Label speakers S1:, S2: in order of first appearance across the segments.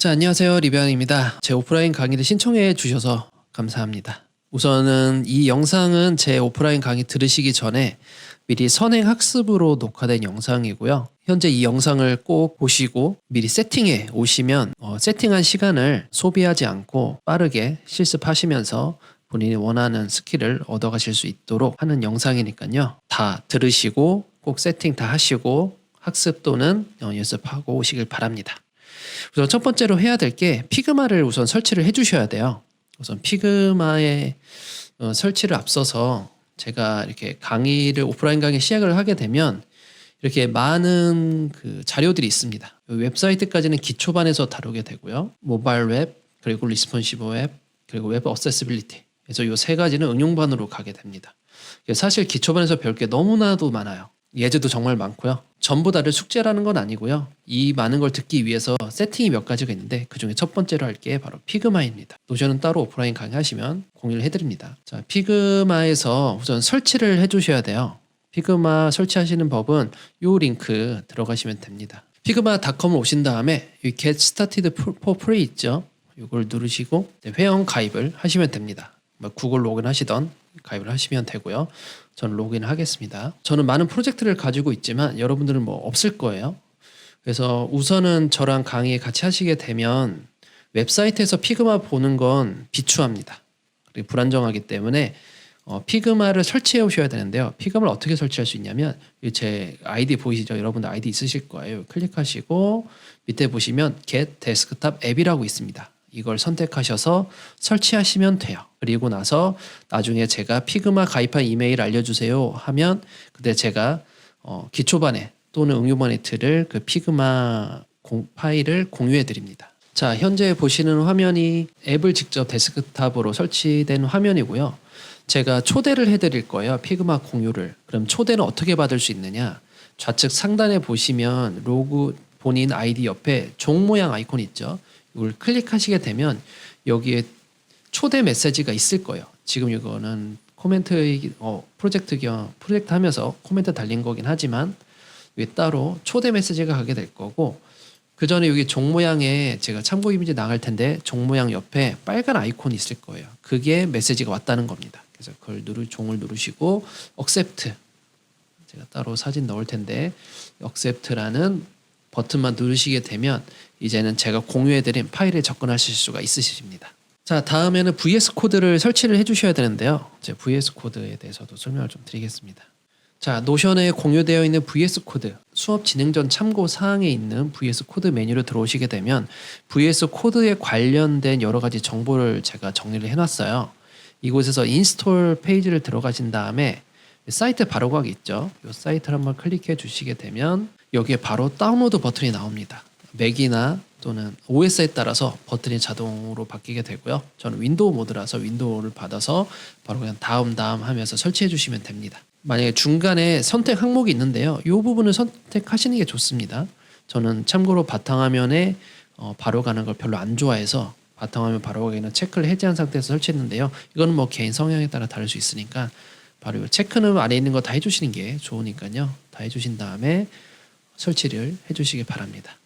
S1: 자, 안녕하세요. 리뷰안입니다. 제 오프라인 강의를 신청해 주셔서 감사합니다. 우선은 이 영상은 제 오프라인 강의 들으시기 전에 미리 선행 학습으로 녹화된 영상이고요. 현재 이 영상을 꼭 보시고 미리 세팅해 오시면 세팅한 시간을 소비하지 않고 빠르게 실습하시면서 본인이 원하는 스킬을 얻어가실 수 있도록 하는 영상이니까요. 다 들으시고 꼭 세팅 다 하시고 학습 또는 연습하고 오시길 바랍니다. 우선 첫 번째로 해야 될 게 피그마를 우선 설치를 해주셔야 돼요. 우선 피그마의 설치를 앞서서 제가 이렇게 오프라인 강의 시작을 하게 되면 이렇게 많은 자료들이 있습니다. 웹사이트까지는 기초반에서 다루게 되고요. 모바일 웹, 그리고 리스폰시브 웹, 그리고 웹 어세시빌리티. 그래서 이 세 가지는 응용반으로 가게 됩니다. 사실 기초반에서 배울 게 너무나도 많아요. 예제도 정말 많고요. 전부 다를 숙제라는 건 아니고요. 이 많은 걸 듣기 위해서 세팅이 몇 가지가 있는데 그중에 첫 번째로 할 게 바로 피그마입니다. 노션은 따로 오프라인 강의하시면 공유를 해드립니다. 자, 피그마에서 우선 설치를 해주셔야 돼요. 피그마 설치하시는 법은 이 링크 들어가시면 됩니다. 피그마.com을 오신 다음에 이 Get Started for Free 있죠? 이걸 누르시고 회원 가입을 하시면 됩니다. 구글 로그인 하시던 가입을 하시면 되고요. 저는 로그인을 하겠습니다. 저는 많은 프로젝트를 가지고 있지만 여러분들은 없을 거예요. 그래서 우선은 저랑 강의 같이 하시게 되면 웹사이트에서 피그마 보는 건 비추합니다. 그리고 불안정하기 때문에 피그마를 설치해 오셔야 되는데요. 피그마를 어떻게 설치할 수 있냐면 제 아이디 보이시죠? 여러분들 아이디 있으실 거예요. 클릭하시고 밑에 보시면 Get Desktop 앱이라고 있습니다. 이걸 선택하셔서 설치하시면 돼요. 그리고 나서 나중에 제가 피그마 가입한 이메일 알려주세요 하면 그때 제가 기초반에 또는 응용반에 틀을 그 피그마 파일을 공유해 드립니다. 자, 현재 보시는 화면이 앱을 직접 데스크탑으로 설치된 화면이고요. 제가 초대를 해드릴 거예요. 피그마 공유를. 그럼 초대는 어떻게 받을 수 있느냐? 좌측 상단에 보시면 로그 본인 아이디 옆에 종 모양 아이콘 있죠? 이걸 클릭하시게 되면 여기에 초대 메시지가 있을 거예요. 지금 이거는 프로젝트 하면서 코멘트 달린 거긴 하지만 위에 따로 초대 메시지가 가게 될 거고 그 전에 여기 종 모양에 제가 참고 이미지 나갈 텐데 종 모양 옆에 빨간 아이콘이 있을 거예요. 그게 메시지가 왔다는 겁니다. 그래서 그걸 종을 누르시고 accept 제가 따로 사진 넣을 텐데 accept라는 버튼만 누르시게 되면 이제는 제가 공유해드린 파일에 접근하실 수가 있으십니다. 자, 다음에는 VS 코드를 설치를 해주셔야 되는데요. 이제 VS 코드에 대해서도 설명을 좀 드리겠습니다. 자, 노션에 공유되어 있는 VS 코드, 수업 진행 전 참고 사항에 있는 VS 코드 메뉴로 들어오시게 되면 VS 코드에 관련된 여러 가지 정보를 제가 정리를 해놨어요. 이곳에서 인스톨 페이지를 들어가신 다음에 사이트 바로 가기 있죠. 이 사이트를 한번 클릭해 주시게 되면 여기에 바로 다운로드 버튼이 나옵니다. 맥이나 또는 OS에 따라서 버튼이 자동으로 바뀌게 되고요. 저는 윈도우 모드라서 윈도우를 받아서 바로 그냥 다음 하면서 설치해 주시면 됩니다. 만약에 중간에 선택 항목이 있는데요. 이 부분을 선택하시는 게 좋습니다. 저는 참고로 바탕화면에 바로 가는 걸 별로 안 좋아해서 바탕화면 바로 가기는 체크를 해제한 상태에서 설치했는데요. 이거는 개인 성향에 따라 다를 수 있으니까 바로 체크는 안에 있는 거 다 해주시는 게 좋으니까요. 다 해주신 다음에 설치를 해주시기 바랍니다.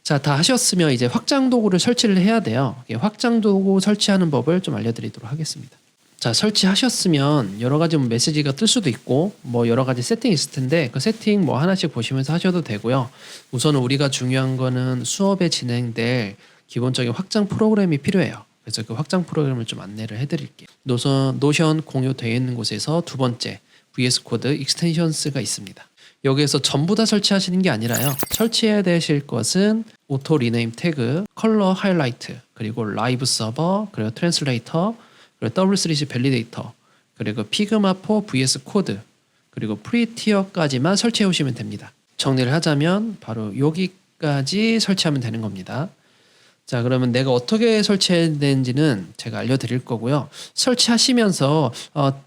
S1: 자, 다 하셨으면 이제 확장 도구를 설치를 해야 돼요. 확장 도구 설치하는 법을 좀 알려드리도록 하겠습니다. 자, 설치하셨으면 여러 가지 메시지가 뜰 수도 있고 여러 가지 세팅이 있을 텐데 그 세팅 하나씩 보시면서 하셔도 되고요. 우선은 우리가 중요한 거는 수업에 진행될 기본적인 확장 프로그램이 필요해요. 그래서 그 확장 프로그램을 좀 안내를 해드릴게요. 노션 공유되어 있는 곳에서 두 번째 VS 코드 익스텐션스가 있습니다. 여기에서 전부 다 설치하시는 게 아니라요. 설치해야 되실 것은 오토 리네임 태그, 컬러 하이라이트, 그리고 라이브 서버, 그리고 트랜슬레이터, 그리고 W3C 밸리데이터, 그리고 피그마 4 VS 코드, 그리고 프리티어까지만 설치해 오시면 됩니다. 정리를 하자면 바로 여기까지 설치하면 되는 겁니다. 자, 그러면 내가 어떻게 설치해야 되는지는 제가 알려드릴 거고요. 설치하시면서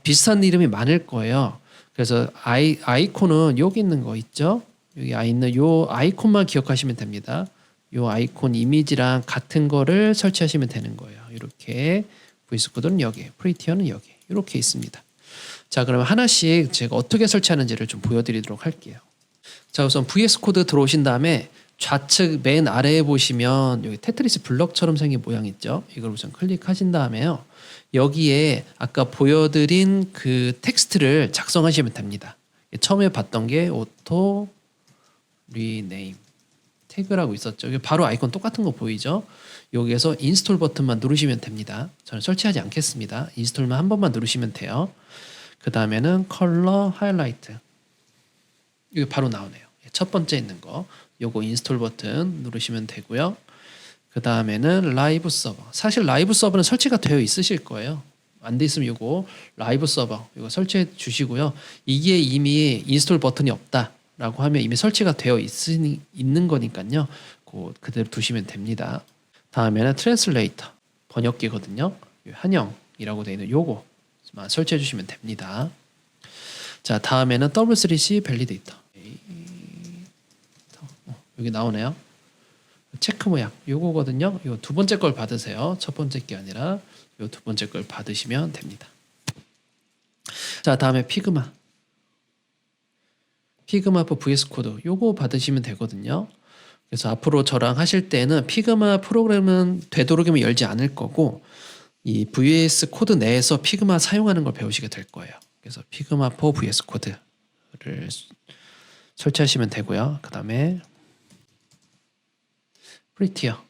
S1: 비슷한 이름이 많을 거예요. 그래서 아이콘은 여기 있는 거 있죠? 여기 있는 요 아이콘만 기억하시면 됩니다. 요 아이콘 이미지랑 같은 거를 설치하시면 되는 거예요. 이렇게 VS 코드는 여기, 프리티어는 여기 이렇게 있습니다. 자, 그러면 하나씩 제가 어떻게 설치하는지를 좀 보여드리도록 할게요. 자, 우선 VS 코드 들어오신 다음에 좌측 맨 아래에 보시면 여기 테트리스 블럭처럼 생긴 모양 있죠? 이걸 우선 클릭하신 다음에요. 여기에 아까 보여드린 그 텍스트를 작성하시면 됩니다. 처음에 봤던 게 오토 리네임 태그라고 있었죠. 여기 바로 아이콘 똑같은 거 보이죠? 여기에서 인스톨 버튼만 누르시면 됩니다. 저는 설치하지 않겠습니다. 인스톨만 한 번만 누르시면 돼요. 그 다음에는 컬러 하이라이트. 이게 바로 나오네요. 첫 번째 있는 거. 요거 인스톨 버튼 누르시면 되고요. 그 다음에는 라이브 서버. 사실 라이브 서버는 설치가 되어 있으실 거예요. 안 돼 있으면 요거 라이브 서버 이거 설치해 주시고요. 이게 이미 인스톨 버튼이 없다라고 하면 이미 설치가 되어 있는 거니까요. 그대로 두시면 됩니다. 다음에는 트랜슬레이터 번역기거든요. 한영이라고 되어 있는 요거만 설치해 주시면 됩니다. 자, 다음에는 W3C 밸리데이터. 여기 나오네요. 체크 모양 요거거든요. 요 두 번째 걸 받으세요. 첫 번째 게 아니라 요 두 번째 걸 받으시면 됩니다. 자, 다음에 피그마 for VS 코드 요거 받으시면 되거든요. 그래서 앞으로 저랑 하실 때는 피그마 프로그램은 되도록이면 열지 않을 거고 이 VS 코드 내에서 피그마 사용하는 걸 배우시게 될 거예요. 그래서 피그마 for VS 코드를 설치하시면 되고요. 그 다음에 프리티어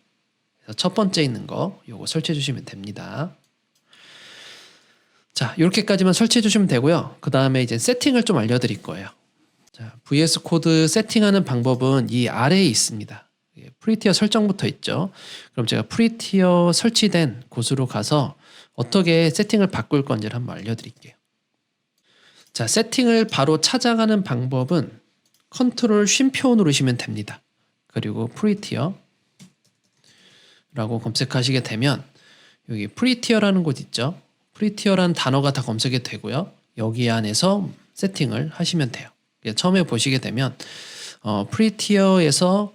S1: 첫 번째 있는 거 요거 설치해 주시면 됩니다. 자, 이렇게까지만 설치해 주시면 되고요. 그 다음에 이제 세팅을 좀 알려드릴 거예요. 자, VS 코드 세팅하는 방법은 이 아래에 있습니다. 프리티어 설정부터 있죠. 그럼 제가 프리티어 설치된 곳으로 가서 어떻게 세팅을 바꿀 건지를 한번 알려드릴게요. 자, 세팅을 바로 찾아가는 방법은 컨트롤 쉼표 누르시면 됩니다. 그리고 프리티어 라고 검색하시게 되면 여기 프리티어라는 곳 있죠. 프리티어라는 단어가 다 검색이 되고요. 여기 안에서 세팅을 하시면 돼요. 처음에 보시게 되면 프리티어에서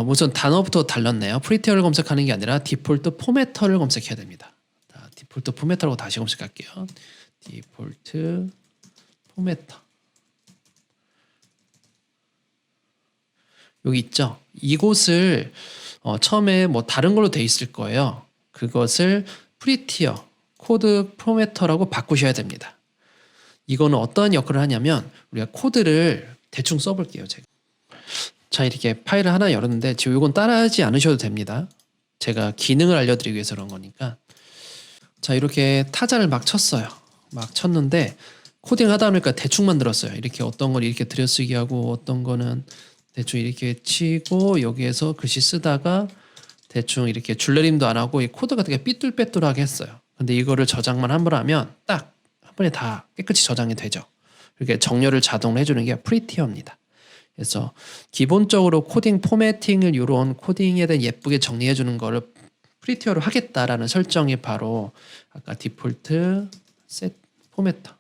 S1: 우선 단어부터 달랐네요. 프리티어를 검색하는 게 아니라 디폴트 포매터를 검색해야 됩니다. 자, 디폴트 포매터라고 다시 검색할게요. 디폴트 포매터 여기 있죠. 이곳을 처음에 뭐 다른 걸로 돼 있을 거예요. 그것을 프리티어 코드 포매터라고 바꾸셔야 됩니다. 이거는 어떠한 역할을 하냐면 우리가 코드를 대충 써볼게요. 자, 이렇게 파일을 하나 열었는데 지금 이건 따라하지 않으셔도 됩니다. 제가 기능을 알려드리기 위해서 그런 거니까. 자, 이렇게 타자를 막 쳤어요. 막 쳤는데 코딩 하다 보니까 대충 만들었어요. 이렇게 어떤 걸 이렇게 들여쓰기 하고 어떤 거는 대충 이렇게 치고 여기에서 글씨 쓰다가 대충 이렇게 줄내림도 안 하고 이 코드가 되게 삐뚤빼뚤하게 했어요. 근데 이거를 저장만 한 번 하면 딱 한 번에 다 깨끗이 저장이 되죠. 이렇게 정렬을 자동으로 해주는 게 프리티어입니다. 그래서 기본적으로 코딩 포매팅을 이런 코딩에 대한 예쁘게 정리해 주는 거를 프리티어로 하겠다라는 설정이 바로 아까 디폴트 셋 포매터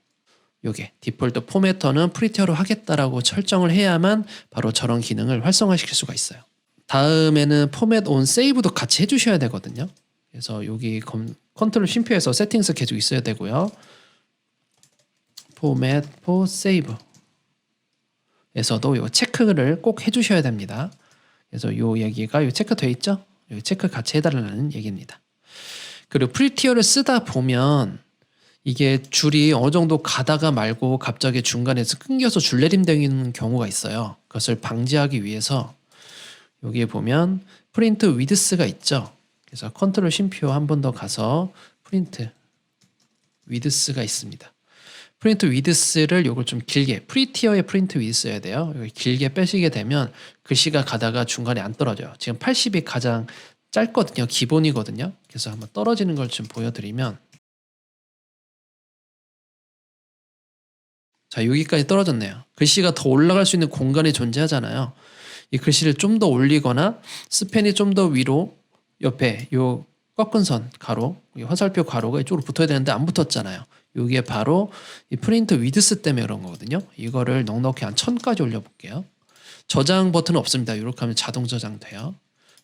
S1: 요게 디폴트 포매터는 프리티어로 하겠다라고 설정을 해야만 바로 저런 기능을 활성화시킬 수가 있어요. 다음에는 포맷 온 세이브도 같이 해주셔야 되거든요. 그래서 여기 컨트롤 쉼표에서 세팅스 계속 있어야 되고요. 포맷 포 세이브 에서도 요 체크를 꼭 해주셔야 됩니다. 그래서 요 얘기가 요 체크 돼 있죠? 요 체크 같이 해달라는 얘기입니다. 그리고 프리티어를 쓰다 보면 이게 줄이 어느 정도 가다가 말고 갑자기 중간에서 끊겨서 줄내림되는 경우가 있어요. 그것을 방지하기 위해서 여기에 보면 프린트 위드스가 있죠. 그래서 컨트롤 쉼표 한 번 더 가서 프린트 위드스가 있습니다. 프린트 위드스를 요걸 좀 길게 프리티어의 프린트 위드스여야 돼요. 여기 길게 빼시게 되면 글씨가 가다가 중간에 안 떨어져요. 지금 80이 가장 짧거든요. 기본이거든요. 그래서 한번 떨어지는 걸 좀 보여드리면 자, 여기까지 떨어졌네요. 글씨가 더 올라갈 수 있는 공간이 존재하잖아요. 이 글씨를 좀 더 올리거나 스팬이 좀 더 위로 옆에 요 꺾은 선 가로 화살표 가로가 이쪽으로 붙어야 되는데 안 붙었잖아요. 이게 바로 이 프린트 위드스 때문에 그런 거거든요. 이거를 넉넉히 한 1000까지 올려볼게요. 저장 버튼은 없습니다. 이렇게 하면 자동 저장돼요.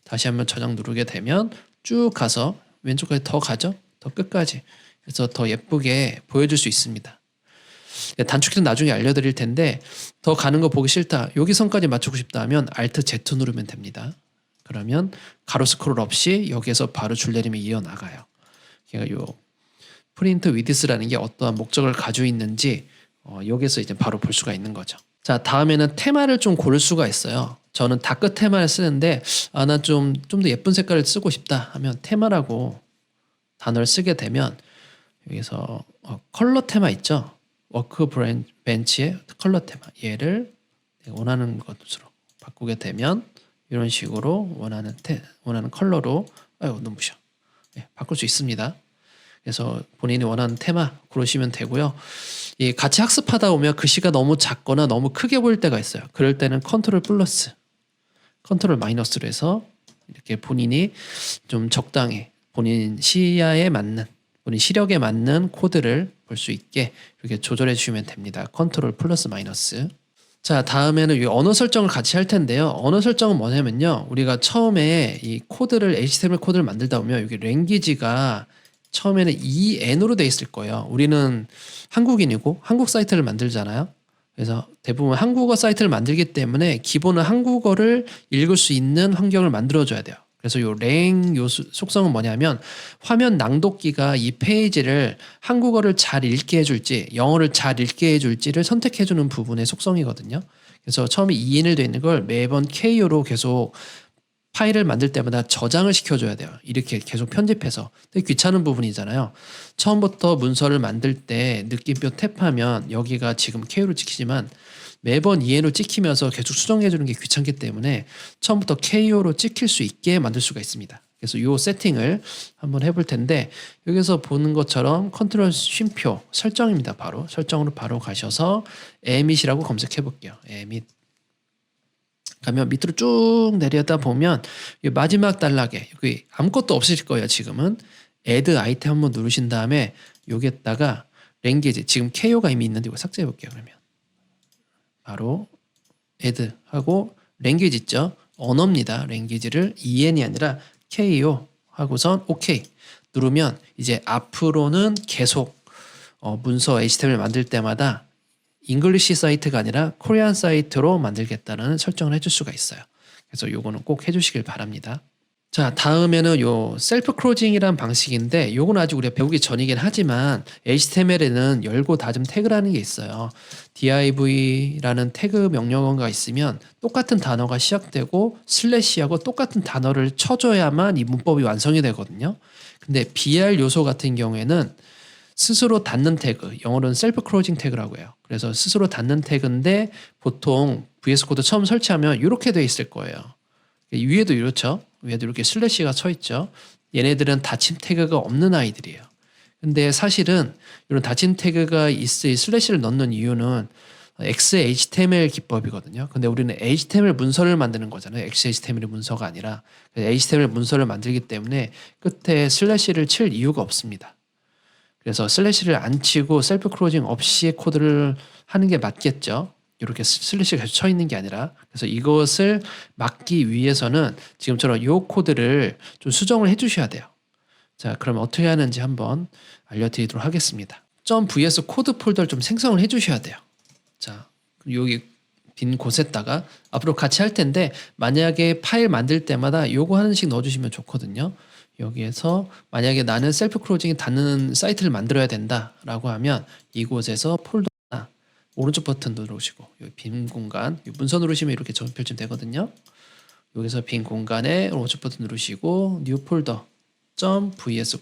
S1: 다시 한번 저장 누르게 되면 쭉 가서 왼쪽까지 더 가죠. 더 끝까지. 그래서 더 예쁘게 보여줄 수 있습니다. 단축키는 나중에 알려드릴 텐데 더 가는 거 보기 싫다. 여기 선까지 맞추고 싶다 하면 Alt Z 누르면 됩니다. 그러면 가로 스크롤 없이 여기에서 바로 줄 내리면 이어나가요. 그러니까 요 프린트 위드스라는 게 어떠한 목적을 가지고 있는지 여기서 이제 바로 볼 수가 있는 거죠. 자, 다음에는 테마를 좀 고를 수가 있어요. 저는 다크 테마를 쓰는데 나 좀 더 예쁜 색깔을 쓰고 싶다 하면 테마라고 단어를 쓰게 되면 여기서 컬러 테마 있죠. 워크 벤치의 컬러 테마 얘를 원하는 것으로 바꾸게 되면 이런 식으로 원하는 컬러로 눈부셔 바꿀 수 있습니다. 그래서 본인이 원하는 테마 고르시면 되고요. 같이 학습하다 보면 글씨가 너무 작거나 너무 크게 보일 때가 있어요. 그럴 때는 컨트롤 플러스, 컨트롤 마이너스로 해서 이렇게 본인이 좀 적당히 본인 시야에 맞는, 본인 시력에 맞는 코드를 볼 수 있게 이렇게 조절해 주시면 됩니다. 컨트롤 플러스 마이너스. 자, 다음에는 이 언어 설정을 같이 할 텐데요. 언어 설정은 뭐냐면요. 우리가 처음에 이 코드를 HTML 코드를 만들다 보면 여기 랭귀지가 처음에는 EN으로 돼 있을 거예요. 우리는 한국인이고 한국 사이트를 만들잖아요. 그래서 대부분 한국어 사이트를 만들기 때문에 기본은 한국어를 읽을 수 있는 환경을 만들어줘야 돼요. 그래서 요 랭 속성은 뭐냐면 화면 낭독기가 이 페이지를 한국어를 잘 읽게 해줄지 영어를 잘 읽게 해줄지를 선택해주는 부분의 속성이거든요. 그래서 처음에 EN을 돼 있는 걸 매번 KO로 계속 파일을 만들 때마다 저장을 시켜줘야 돼요. 이렇게 계속 편집해서. 되게 귀찮은 부분이잖아요. 처음부터 문서를 만들 때 느낌표 탭하면 여기가 지금 KO로 찍히지만 매번 EN으로 찍히면서 계속 수정해주는 게 귀찮기 때문에 처음부터 KO로 찍힐 수 있게 만들 수가 있습니다. 그래서 이 세팅을 한번 해볼 텐데 여기서 보는 것처럼 컨트롤 쉼표 설정입니다. 바로 설정으로 바로 가셔서 emit이라고 검색해 볼게요. emit 가면 밑으로 쭉 내려다 보면 마지막 단락에 여기 아무것도 없으실 거예요. 지금은 add 아이템 한번 누르신 다음에 여기에다가 랭귀지 지금 KO가 이미 있는데 이거 삭제해 볼게요. 그러면 바로 add 하고 랭귀지 있죠. 언어입니다. 랭귀지를 EN이 아니라 KO 하고선 OK 누르면 이제 앞으로는 계속 문서 HTML 만들 때마다 잉글리시 사이트가 아니라 코리안 사이트로 만들겠다는 설정을 해줄 수가 있어요. 그래서 요거는 꼭 해주시길 바랍니다. 자, 다음에는 요 셀프 크로징이라는 방식인데 요건 아직 우리가 배우기 전이긴 하지만 HTML에는 열고 닫음 태그라는 게 있어요. div라는 태그 명령어가 있으면 똑같은 단어가 시작되고 슬래시하고 똑같은 단어를 쳐줘야만 이 문법이 완성이 되거든요. 근데 BR 요소 같은 경우에는 스스로 닫는 태그, 영어로는 셀프 크로징 태그라고 해요. 그래서 스스로 닫는 태그인데 보통 VS 코드 처음 설치하면 이렇게 돼 있을 거예요. 위에도 이렇죠. 위에도 이렇게 슬래시가 쳐 있죠. 얘네들은 닫힘 태그가 없는 아이들이에요. 근데 사실은 이런 닫힘 태그가 있을 슬래시를 넣는 이유는 XHTML 기법이거든요. 근데 우리는 HTML 문서를 만드는 거잖아요. XHTML 문서가 아니라 HTML 문서를 만들기 때문에 끝에 슬래시를 칠 이유가 없습니다. 그래서 슬래시를 안 치고 셀프 크로징 없이 코드를 하는 게 맞겠죠. 이렇게 슬래시가 계속 쳐 있는 게 아니라. 그래서 이것을 막기 위해서는 지금처럼 이 코드를 좀 수정을 해 주셔야 돼요. 자, 그럼 어떻게 하는지 한번 알려드리도록 하겠습니다. .vs 코드 폴더를 좀 생성을 해 주셔야 돼요. 자, 여기 빈 곳에다가 앞으로 같이 할 텐데 만약에 파일 만들 때마다 요거 하나씩 넣어주시면 좋거든요. 여기에서 만약에 나는 셀프 크로징이 닫는 사이트를 만들어야 된다라고 하면 이곳에서 폴더나 오른쪽 버튼 누르시고 여기 빈 공간 문서 누르시면 이렇게 펼치면 되거든요. 여기서 빈 공간에 오른쪽 버튼 누르시고 뉴 폴더 .vs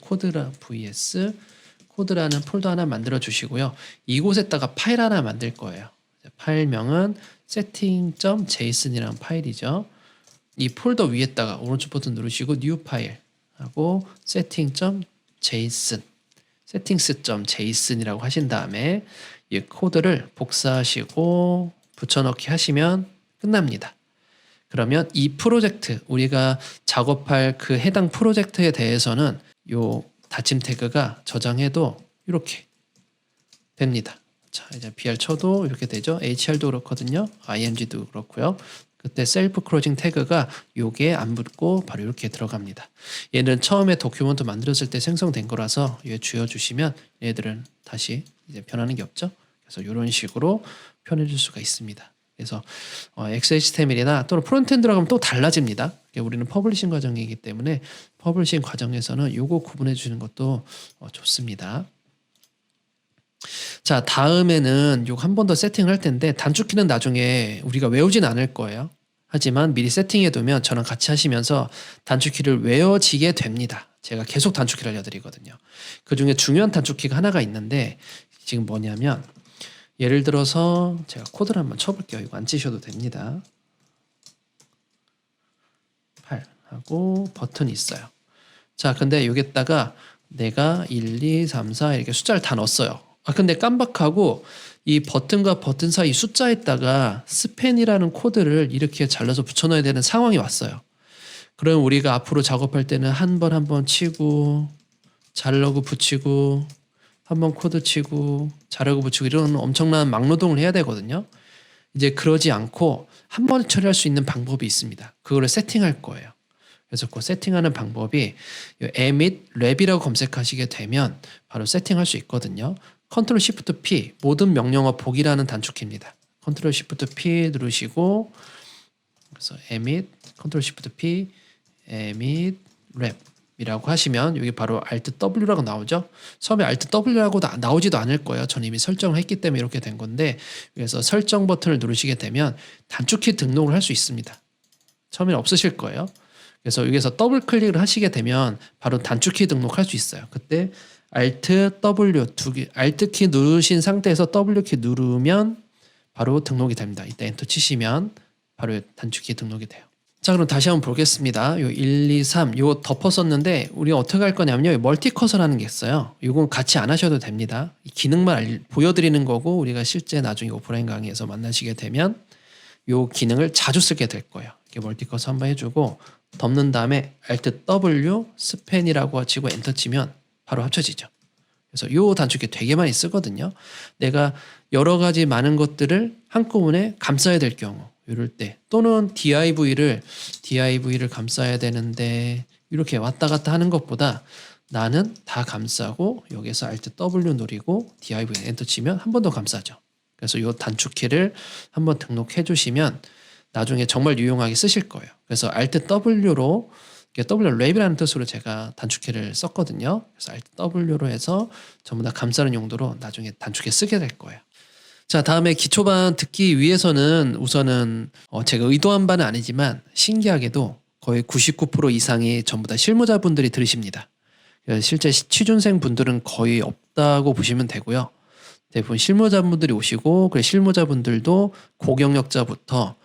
S1: 코드라는 폴더 하나 만들어 주시고요. 이곳에다가 파일 하나 만들 거예요. 파일명은 setting.json이라는 파일이죠. 이 폴더 위에다가 오른쪽 버튼 누르시고 뉴 파일 하고 settings.json이라고 하신 다음에 이 코드를 복사하시고 붙여넣기 하시면 끝납니다. 그러면 이 프로젝트 우리가 작업할 그 해당 프로젝트에 대해서는 요 닫힘 태그가 저장해도 이렇게 됩니다. 자, 이제 BR 쳐도 이렇게 되죠. HR도 그렇거든요. IMG도 그렇고요. 그때 셀프 크로징 태그가 요게 안 붙고 바로 이렇게 들어갑니다. 얘는 처음에 도큐먼트 만들었을 때 생성된 거라서 얘 주워주시면 얘들은 다시 이제 변하는 게 없죠. 그래서 이런 식으로 표현해 줄 수가 있습니다. 그래서 XHTML이나 또는 프론트엔드로 하면 또 달라집니다. 우리는 퍼블리싱 과정이기 때문에 퍼블리싱 과정에서는 요거 구분해 주는 것도 좋습니다. 자, 다음에는 요거 한 번 더 세팅을 할 텐데 단축키는 나중에 우리가 외우진 않을 거예요. 하지만 미리 세팅해 두면 저랑 같이 하시면서 단축키를 외워지게 됩니다. 제가 계속 단축키를 알려드리거든요. 그중에 중요한 단축키가 하나가 있는데 지금 뭐냐면 예를 들어서 제가 코드를 한번 쳐볼게요. 이거 안 치셔도 됩니다. 8 하고 버튼이 있어요. 자, 근데 여기다가 내가 1, 2, 3, 4 이렇게 숫자를 다 넣었어요. 근데 깜박하고 이 버튼과 버튼 사이 숫자에다가 스팬이라는 코드를 이렇게 잘라서 붙여넣어야 되는 상황이 왔어요. 그럼 우리가 앞으로 작업할 때는 한 번 치고 자르고 붙이고 한 번 코드 치고 자르고 붙이고 이런 엄청난 막노동을 해야 되거든요. 이제 그러지 않고 한 번에 처리할 수 있는 방법이 있습니다. 그거를 세팅할 거예요. 그래서 그 세팅하는 방법이 emit 랩이라고 검색하시게 되면 바로 세팅할 수 있거든요. 컨트롤 시프트 P 모든 명령어 보기라는 단축키입니다. 컨트롤 시프트 P 누르시고 그래서 emit 컨트롤 시프트 P emit 랩이라고 하시면 여기 바로 Alt W라고 나오죠. 처음에 Alt W라고 나오지도 않을 거예요. 전 이미 설정을 했기 때문에 이렇게 된 건데 그래서 설정 버튼을 누르시게 되면 단축키 등록을 할 수 있습니다. 처음에는 없으실 거예요. 그래서 여기서 더블 클릭을 하시게 되면 바로 단축키 등록할 수 있어요. 그때 Alt W Alt 키 누르신 상태에서 W 키 누르면 바로 등록이 됩니다. 이때 엔터 치시면 바로 단축키 등록이 돼요. 자, 그럼 다시 한번 보겠습니다. 요 1, 2, 3 요거 덮었었는데 우리가 어떻게 할 거냐면요. 멀티 커서라는 게 있어요. 이건 같이 안 하셔도 됩니다. 이 기능만 보여드리는 거고 우리가 실제 나중에 오프라인 강의에서 만나시게 되면 요 기능을 자주 쓰게 될 거예요. 이렇게 멀티 커서 한번 해주고 덮는 다음에 Alt W 스팬이라고 치고 엔터 치면 바로 합쳐지죠. 그래서 요 단축키 되게 많이 쓰거든요. 내가 여러 가지 많은 것들을 한꺼번에 감싸야 될 경우 이럴 때 또는 DIV를 감싸야 되는데 이렇게 왔다 갔다 하는 것보다 나는 다 감싸고 여기서 Alt W 누르고 DIV 엔터 치면 한 번 더 감싸죠. 그래서 요 단축키를 한번 등록해 주시면 나중에 정말 유용하게 쓰실 거예요. 그래서 Alt W로 W 랩이라는 뜻으로 제가 단축키를 썼거든요. 그래서 Alt W로 해서 전부 다 감싸는 용도로 나중에 단축키 쓰게 될 거예요. 자, 다음에 기초반 듣기 위해서는 우선은 제가 의도한 바는 아니지만 신기하게도 거의 99% 이상이 전부 다 실무자분들이 들으십니다. 실제 취준생 분들은 거의 없다고 보시면 되고요. 대부분 실무자분들이 오시고 그리고 실무자분들도 고경력자부터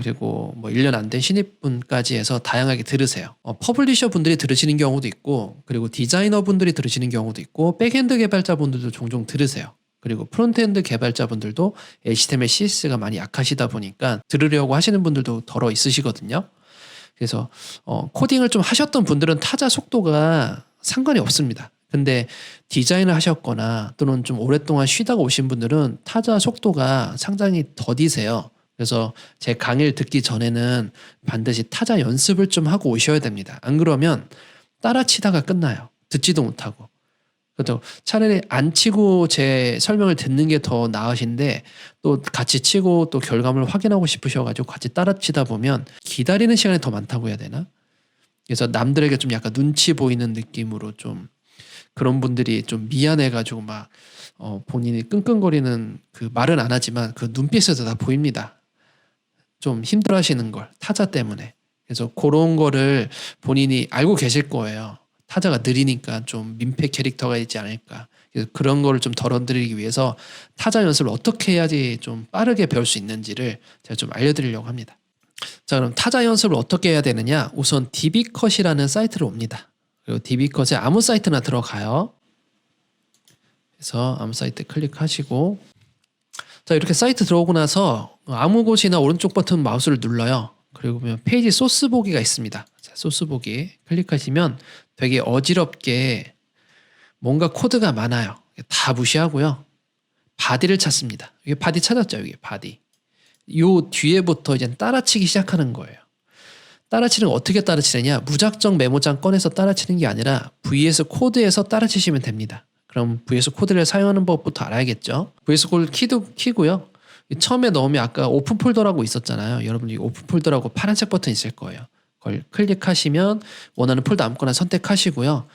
S1: 그리고 뭐 1년 안 된 신입분까지 해서 다양하게 들으세요. 퍼블리셔 분들이 들으시는 경우도 있고 그리고 디자이너 분들이 들으시는 경우도 있고 백엔드 개발자분들도 종종 들으세요. 그리고 프론트엔드 개발자분들도 HTML, CSS가 많이 약하시다 보니까 들으려고 하시는 분들도 덜어 있으시거든요. 그래서 코딩을 좀 하셨던 분들은 타자 속도가 상관이 없습니다. 근데 디자인을 하셨거나 또는 좀 오랫동안 쉬다가 오신 분들은 타자 속도가 상당히 더디세요. 그래서 제 강의를 듣기 전에는 반드시 타자 연습을 좀 하고 오셔야 됩니다. 안 그러면 따라치다가 끝나요. 듣지도 못하고. 그래도 차라리 안 치고 제 설명을 듣는 게 더 나으신데 또 같이 치고 또 결과물을 확인하고 싶으셔가지고 같이 따라치다 보면 기다리는 시간이 더 많다고 해야 되나? 그래서 남들에게 좀 약간 눈치 보이는 느낌으로 좀 그런 분들이 좀 미안해가지고 막 본인이 끙끙거리는 그 말은 안 하지만 그 눈빛에서 다 보입니다. 좀 힘들어하시는 걸 타자 때문에. 그래서 그런 거를 본인이 알고 계실 거예요. 타자가 느리니까 좀 민폐 캐릭터가 있지 않을까. 그래서 그런 거를 좀 덜어드리기 위해서 타자 연습을 어떻게 해야지 좀 빠르게 배울 수 있는지를 제가 좀 알려드리려고 합니다. 자, 그럼 타자 연습을 어떻게 해야 되느냐? 우선 dbcut이라는 사이트로 옵니다. 그리고 dbcut에 아무 사이트나 들어가요. 그래서 아무 사이트 클릭하시고 자, 이렇게 사이트 들어오고 나서 아무 곳이나 오른쪽 버튼 마우스를 눌러요. 그리고 보면 페이지 소스 보기가 있습니다. 자, 소스 보기 클릭하시면 되게 어지럽게 뭔가 코드가 많아요. 다 무시하고요. 바디를 찾습니다. 이게 바디 찾았죠? 이게 바디. 요 뒤에부터 이제 따라치기 시작하는 거예요. 따라치는 거 어떻게 따라치느냐? 무작정 메모장 꺼내서 따라치는 게 아니라 VS 코드에서 따라치시면 됩니다. 그럼 VS 코드를 사용하는 법부터 알아야겠죠. VS 코드 키도 키고요. 처음에 넣으면 아까 오픈 폴더라고 있었잖아요. 여러분이 오픈 폴더라고 파란색 버튼 있을 거예요. 그걸 클릭하시면 원하는 폴더 아무거나 선택하시고요.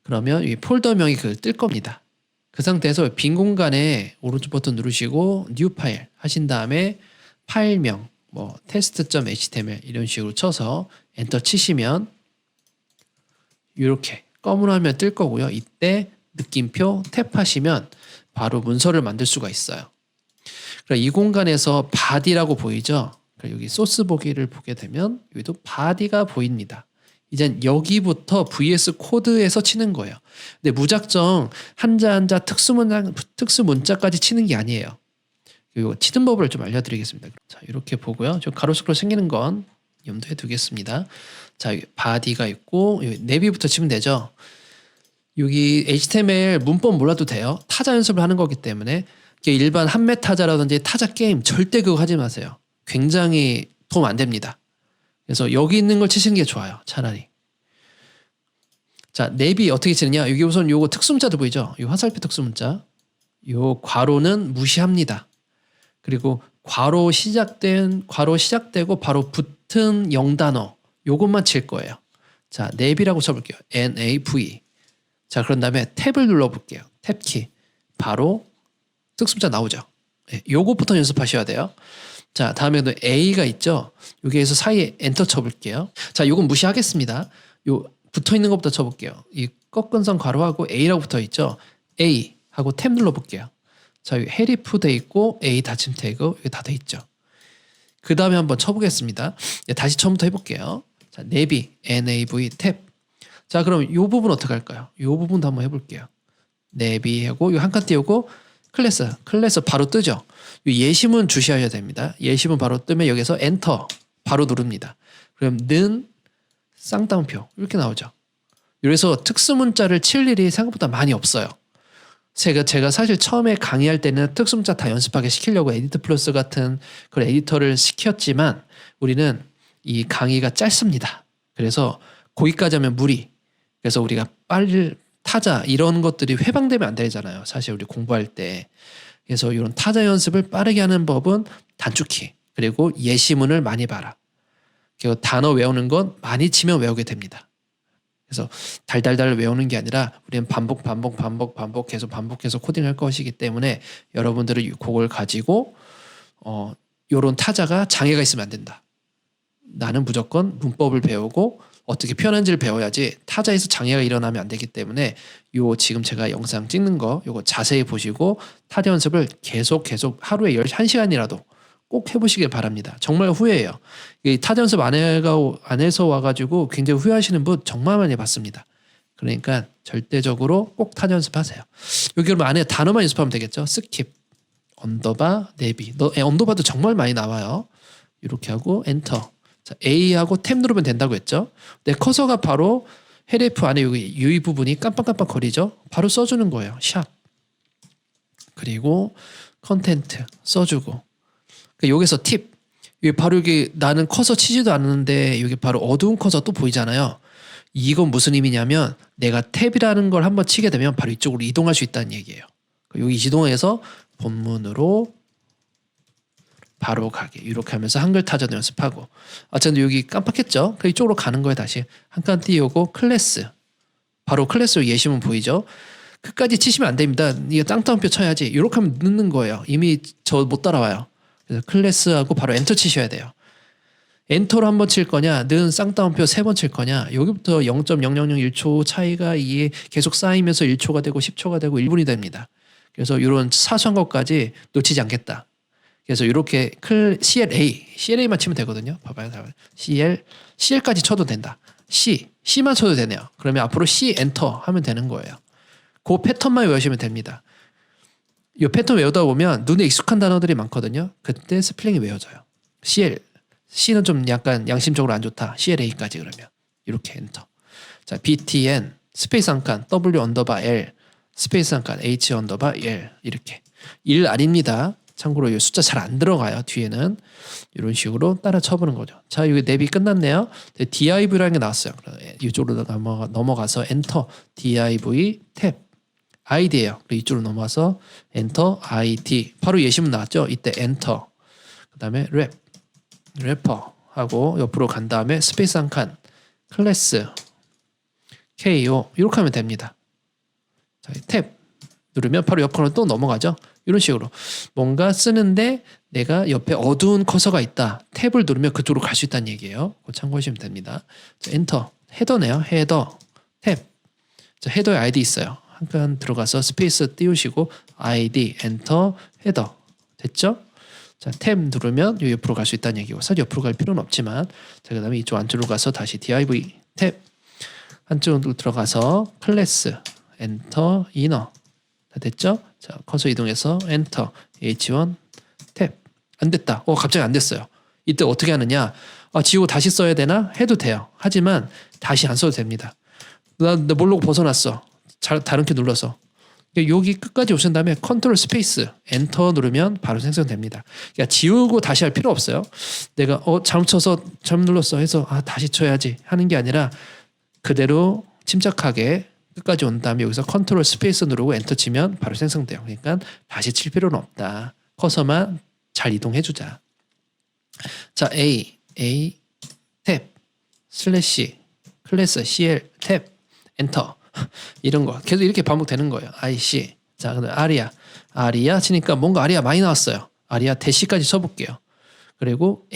S1: 그러면 이 폴더명이 뜰 겁니다. 그 상태에서 빈 공간에 오른쪽 버튼 누르시고 뉴 파일 하신 다음에 파일명 뭐 test.html 이런 식으로 쳐서 엔터 치시면 이렇게 검은 화면 뜰 거고요. 이때 느낌표 탭하시면 바로 문서를 만들 수가 있어요. 이 공간에서 body라고 보이죠? 여기 소스 보기를 보게 되면 여기도 body가 보입니다. 이젠 여기부터 VS 코드에서 치는 거예요. 근데 무작정 한자 한자 특수문자까지 치는 게 아니에요. 이거 치는 법을 좀 알려드리겠습니다. 자, 이렇게 보고요. 좀 가로수로 생기는 건 염두에 두겠습니다. 자, 여기 body가 있고 여기 내비부터 치면 되죠. 여기 HTML 문법 몰라도 돼요. 타자 연습을 하는 거기 때문에 일반 한메 타자라든지 타자 게임 절대 그거 하지 마세요. 굉장히 도움 안 됩니다. 그래서 여기 있는 걸 치시는 게 좋아요. 차라리. 자, 내비 어떻게 치느냐? 여기 우선 요거 특수문자도 보이죠? 이 화살표 특수문자. 요 괄호는 무시합니다. 그리고 괄호 시작되고 바로 붙은 영단어 요것만 칠 거예요. 자, 내비라고 쳐볼게요. NAV. 자, 그런 다음에 탭을 눌러볼게요. 탭키. 바로 특수문자 나오죠. 네, 요것부터 연습하셔야 돼요. 자, 다음에도 A가 있죠. 여기에서 사이에 엔터 쳐볼게요. 자, 요건 무시하겠습니다. 요 붙어 있는 것부터 쳐볼게요. 이 꺾은 선 괄호하고 A라고 붙어 있죠. A 하고 탭 눌러볼게요. 자, 여기 헤리프 돼 있고 A 닫힘 태그 여기 다 돼 있죠. 그 다음에 한번 쳐보겠습니다. 다시 처음부터 해볼게요. 자, 내비 NAV 탭. 자, 그럼 이 부분 어떻게 할까요? 이 부분도 한번 해볼게요. 내비하고 이 한 칸 띄우고 클래스 바로 뜨죠. 이 예시문 주시하셔야 됩니다. 예시문 바로 뜨면 여기서 엔터 바로 누릅니다. 그럼 는 쌍따옴표 이렇게 나오죠. 그래서 특수문자를 칠 일이 생각보다 많이 없어요. 제가 사실 처음에 강의할 때는 특수문자 다 연습하게 시키려고 에디터 플러스 같은 그런 에디터를 시켰지만 우리는 이 강의가 짧습니다. 그래서 거기까지 하면 무리. 그래서 우리가 빨리 타자 이런 것들이 회방되면 안 되잖아요. 사실 우리 공부할 때. 그래서 이런 타자 연습을 빠르게 하는 법은 단축키 그리고 예시문을 많이 봐라. 그리고 단어 외우는 건 많이 치면 외우게 됩니다. 그래서 달달달 외우는 게 아니라 우리는 계속 반복해서 코딩할 것이기 때문에 여러분들은 그걸 가지고 이런 타자가 장애가 있으면 안 된다. 나는 무조건 문법을 배우고 어떻게 표현하는지를 배워야지 타자에서 장애가 일어나면 안 되기 때문에 요 지금 제가 영상 찍는 거 요거 자세히 보시고 타자 연습을 계속 하루에 1시간이라도 꼭 해보시길 바랍니다. 정말 후회해요. 이 타자 연습 안 해서 와가지고 굉장히 후회하시는 분 정말 많이 봤습니다. 그러니까 절대적으로 꼭 타자 연습하세요. 여기 그러면 안에 단어만 연습하면 되겠죠. 스킵, 언더바, 내비. 언더바도 정말 많이 나와요. 이렇게 하고 엔터. 자, A하고 탭 누르면 된다고 했죠. 내 커서가 바로 헬프 안에 여기 이 부분이 깜빡깜빡 거리죠. 바로 써주는 거예요. 샵. 그리고 컨텐트 써주고. 여기서 팁. 여기 바로 여기 나는 커서 치지도 않는데 여기 바로 어두운 커서 또 보이잖아요. 이건 무슨 의미냐면 내가 탭이라는 걸 한번 치게 되면 바로 이쪽으로 이동할 수 있다는 얘기예요. 여기 이동해서 본문으로 바로 가게 이렇게 하면서 한글 타자도 연습하고 근데 여기 깜빡했죠? 이쪽으로 가는 거예요. 다시 한 칸 띄우고 클래스 바로 클래스로 예시문 보이죠? 끝까지 치시면 안 됩니다. 이거 땅따옴표 쳐야지. 이렇게 하면 늦는 거예요. 이미 저 못 따라와요. 그래서 클래스하고 바로 엔터 치셔야 돼요. 엔터로 한번 칠 거냐 는 쌍따옴표 3번 칠 거냐 여기부터 0.0001초 차이가 이게 계속 쌓이면서 1초가 되고 10초가 되고 1분이 됩니다. 그래서 이런 사소한 것까지 놓치지 않겠다. 그래서 이렇게 CLA만 치면 되거든요. 봐봐요. CL까지 쳐도 된다. C만 쳐도 되네요. 그러면 앞으로 C 엔터 하면 되는 거예요. 그 패턴만 외우시면 됩니다. 이 패턴 외우다 보면 눈에 익숙한 단어들이 많거든요. 그때 스펠링이 외워져요. C는 좀 약간 양심적으로 안 좋다. CLA까지 그러면 이렇게 엔터. 자, BTN 스페이스 한 칸 W 언더바 L 스페이스 한 칸 H 언더바 L 이렇게 1 아닙니다. 참고로 이 숫자 잘 안 들어가요. 뒤에는 이런 식으로 따라 쳐보는 거죠. 자, 여기 내비 끝났네요. div라는 게 나왔어요. 이쪽으로 넘어가서 엔터 div 탭 id예요. 그리고 이쪽으로 넘어와서 엔터 id. 바로 예시문 나왔죠? 이때 엔터. 그다음에 래퍼 하고 옆으로 간 다음에 스페이스 한 칸. 클래스 ko 이렇게 하면 됩니다. 자, 탭 누르면 바로 옆으로 또 넘어가죠. 이런 식으로 뭔가 쓰는데 내가 옆에 어두운 커서가 있다. 탭을 누르면 그쪽으로 갈 수 있다는 얘기예요. 그거 참고하시면 됩니다. 자, 엔터 헤더네요. 헤더 탭. 자, 헤더에 아이디 있어요. 한 칸 들어가서 스페이스 띄우시고 아이디 엔터 헤더 됐죠? 자, 탭 누르면 요 옆으로 갈 수 있다는 얘기고 사실 옆으로 갈 필요는 없지만 자, 그 다음에 이쪽 안쪽으로 가서 다시 div 탭 한쪽으로 들어가서 클래스 엔터 이너 다 됐죠? 자, 커서 이동해서 엔터 h1 탭 안 됐다. 갑자기 안 됐어요. 이때 어떻게 하느냐? 지우고 다시 써야 되나? 해도 돼요. 하지만 다시 안 써도 됩니다. 나 모르고 벗어났어. 다른 키 눌러서 여기 끝까지 오신 다음에 컨트롤 스페이스 엔터 누르면 바로 생성됩니다. 그러니까 지우고 다시 할 필요 없어요. 내가 잘못 쳐서 잘못 눌렀어 해서 다시 쳐야지 하는 게 아니라 그대로 침착하게 끝까지 온 다음에 여기서 컨트롤 스페이스 누르고 엔터 치면 바로 생성돼요. 그러니까 다시 칠 필요는 없다. 커서만 잘 이동해 주자. 자, A 탭 슬래시 클래스 CL 탭 엔터 이런 거 계속 이렇게 반복되는 거예요. IC 자, 그다음 아리아 치니까 뭔가 아리아 많이 나왔어요. 아리아 대시까지 쳐볼게요. 그리고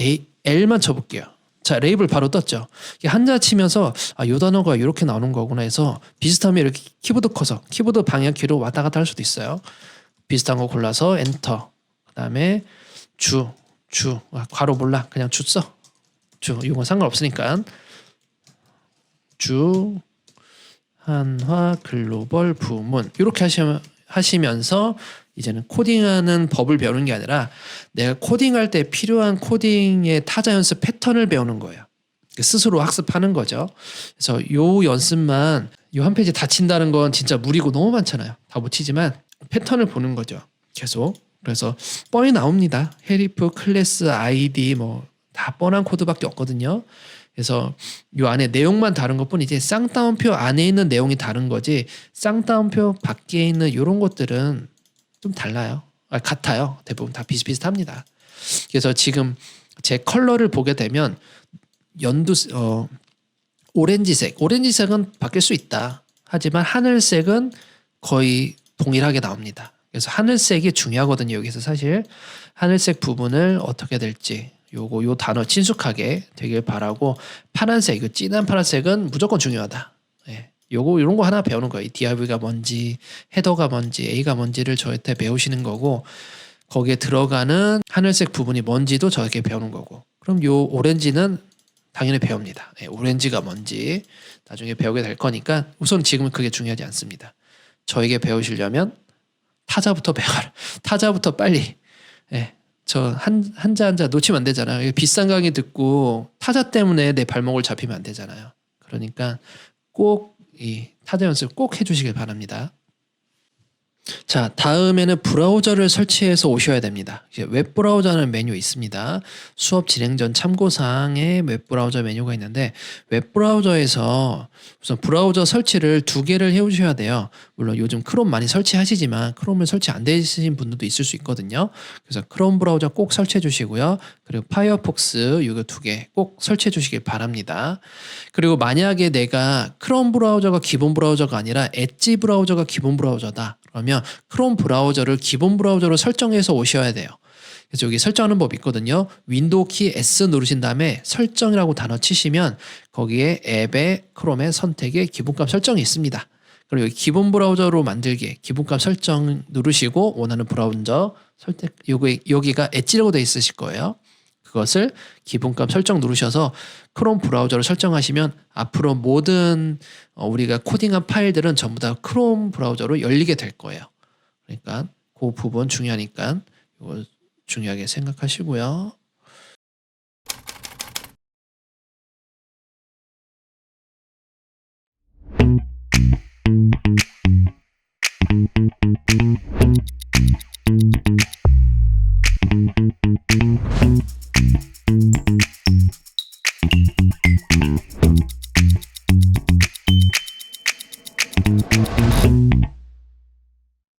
S1: L만 쳐볼게요. 자, 레이블 바로 떴죠. 한자 치면서 요 단어가 이렇게 나오는 거구나 해서 비슷하면 이렇게 키보드 커서 키보드 방향키로 왔다 갔다 할 수도 있어요. 비슷한 거 골라서 엔터 그다음에 주 괄호 몰라 그냥 주 써. 이건 상관없으니까 주 한화 글로벌 부문 이렇게 하시면서 이제는 코딩하는 법을 배우는 게 아니라 내가 코딩할 때 필요한 코딩의 타자 연습 패턴을 배우는 거예요. 스스로 학습하는 거죠. 그래서 요 연습만 요 한 페이지 다 친다는 건 진짜 무리고 너무 많잖아요. 다 못 치지만 패턴을 보는 거죠. 계속. 그래서 뻔히 나옵니다. 헤리프 클래스 아이디 뭐 다 뻔한 코드밖에 없거든요. 그래서 요 안에 내용만 다른 것뿐이지 쌍따옴표 안에 있는 내용이 다른 거지 쌍따옴표 밖에 있는 이런 것들은 좀 달라요. 같아요. 대부분 다 비슷비슷합니다. 그래서 지금 제 컬러를 보게 되면 오렌지색은 바뀔 수 있다. 하지만 하늘색은 거의 동일하게 나옵니다. 그래서 하늘색이 중요하거든요. 여기서 사실 하늘색 부분을 어떻게 될지 요 단어 친숙하게 되길 바라고 파란색, 진한 파란색은 무조건 중요하다. 예. 이런 거 하나 배우는 거예요. div가 뭔지, 헤더가 뭔지, A가 뭔지를 저한테 배우시는 거고 거기에 들어가는 하늘색 부분이 뭔지도 저에게 배우는 거고 그럼 요 오렌지는 당연히 배웁니다. 예, 오렌지가 뭔지 나중에 배우게 될 거니까 우선 지금은 그게 중요하지 않습니다. 저에게 배우시려면 타자부터 배워라. 타자부터 빨리. 예. 저 한자 놓치면 안 되잖아요. 비싼 강의 듣고 타자 때문에 내 발목을 잡히면 안 되잖아요. 그러니까 꼭 이 타자 연습 꼭 해주시길 바랍니다. 자, 다음에는 브라우저를 설치해서 오셔야 됩니다. 이제 웹브라우저는 메뉴 있습니다. 수업 진행 전 참고사항에 웹브라우저 메뉴가 있는데 웹브라우저에서 우선 브라우저 설치를 2개를 해오셔야 돼요. 물론 요즘 크롬 많이 설치하시지만 크롬을 설치 안 되신 분들도 있을 수 있거든요. 그래서 크롬 브라우저 꼭 설치해 주시고요. 그리고 파이어폭스 이거 2개 꼭 설치해 주시길 바랍니다. 그리고 만약에 내가 크롬 브라우저가 기본 브라우저가 아니라 엣지 브라우저가 기본 브라우저다. 그러면 크롬 브라우저를 기본 브라우저로 설정해서 오셔야 돼요. 그래서 여기 설정하는 법이 있거든요. 윈도우 키 S 누르신 다음에 설정이라고 단어 치시면 거기에 앱의 크롬의 선택에 기본값 설정이 있습니다. 그리고 여기 기본 브라우저로 만들기 기본값 설정 누르시고 원하는 브라우저 선택 여기가 엣지라고 되어 있으실 거예요. 그것을 기본값 설정 누르셔서 크롬 브라우저로 설정하시면 앞으로 모든 우리가 코딩한 파일들은 전부 다 크롬 브라우저로 열리게 될 거예요. 그러니까 그 부분 중요하니까 이거 중요하게 생각하시고요.